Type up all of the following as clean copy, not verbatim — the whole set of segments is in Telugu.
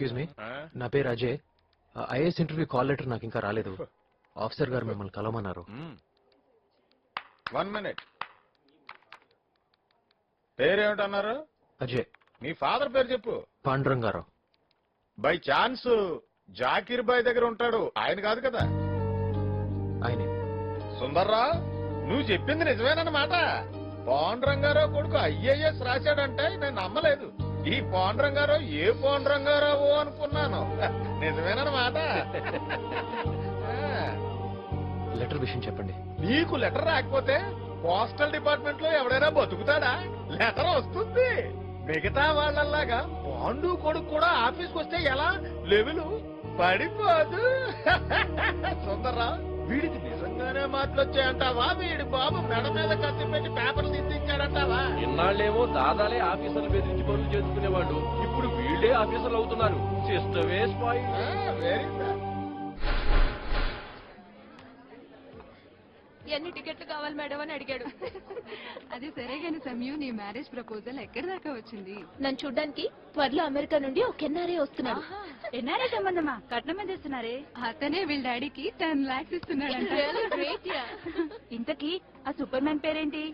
ఎక్స్క్యూజ్ మీ, నా పేరు Ajay. IAS interview call letter నాకు ఇంకా రాలేదు. ఆఫీసర్ గారు మిమ్మల్ని కలవమన్నారు. 1 minute. పేరేమిటన్నారు? అజయ్. మీ ఫాదర్ పేరు చెప్పు. పాండురంగారావు. బై ఛాన్స్ జాకీర్ బాయ్ దగ్గర ఉంటాడు, ఆయన కాదు కదా? ఆయనే. సుందర్రా, నువ్వు చెప్పింది నిజమేనన్నమాట. పాండురంగారావు కొడుకు ఐఏఎస్ రాశాడంటే నేను నమ్మలేదు. ఈ పాండురంగారావు ఏ పాండురంగారావు అనుకున్నాను. నిజమేనన్నమాట. లెటర్ విషయం చెప్పండి. నీకు లెటర్ రాకపోతే పోస్టల్ డిపార్ట్మెంట్ లో ఎవడైనా బతుకుతాడా? లెటర్ వస్తుంది. మిగతా వాళ్ళలాగా పాండు కొడుకు కూడా ఆఫీస్కి వస్తే ఎలా లెవెలు పడిపోదు. సుందర్రా, వీడికి నిజంగానే మాటలు వచ్చాయంటావా? వీడి బాబు మెడ మీద కత్తి పెట్టి పేపర్లు దిద్దించాడంటావా? ఇన్నాళ్ళేమో దాదాలే ఆఫీసర్లు బెదిరించి పనులు చేసుకునేవాళ్ళు, ఇప్పుడు వీళ్ళే ఆఫీసర్లు అవుతున్నారు. సిస్టమే స్పాయిల్. Very good. ఎన్ని టికెట్లు కావాలి మేడం అని అడిగాడు. అది సరే గాని సమయం, నీ మ్యారేజ్ ప్రపోజల్ ఎక్కడి దాకా వచ్చింది? నన్ను చూడ్డానికి త్వరలో అమెరికా నుండి ఒక ఎన్ఆర్ఐ వస్తున్నాడు. ఎన్ఆర్ఐ సంబంధమా? కట్నం మీద ఇస్తున్నారే? అతనే వీళ్ళ డాడీకి 10 lakhs ఇస్తున్నాడంట. ఇంతకీ ఆ సూపర్ మ్యాన్ పేరేంటి?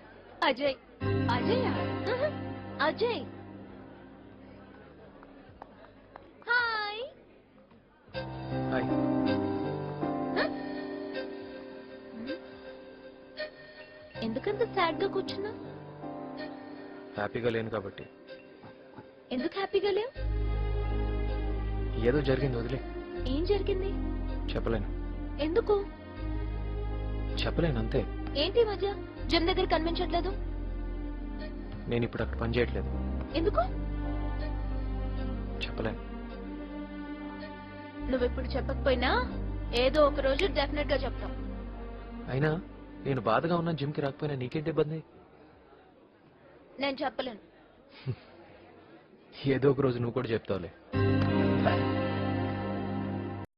అజయ్. అజయ్? అజయ్. హాయ్. హాయ్. ఎందుకంత సాడ్ గా కూర్చున్నా? హ్యాపీగా లేను కాబట్టి. ఎందుకు హ్యాపీగా లేవు? ఏదో జరిగింది, వదిలే. ఏం జరిగింది? చెప్పలేను. ఎందుకు చెప్పలేను, అంతే. ఏంటి మధ్య జిమ్ దగ్గర కనిపించట్లేదు? నేను ఇప్పుడు అక్కడ పని చేయట్లేదు. ఎందుకు? చెప్పలేను. నువ్వెప్పుడు చెప్పకపోయినా ఏదో ఒక రోజు డెఫినెట్ గా చెప్తావు. అయినా నేను బాధగా ఉన్నా జిమ్కి రాకపోయినా నీకేంటి ఇబ్బంది? నేను చెప్పలేను. ఏదో ఒక రోజు నువ్వు కూడా చెప్తావులే.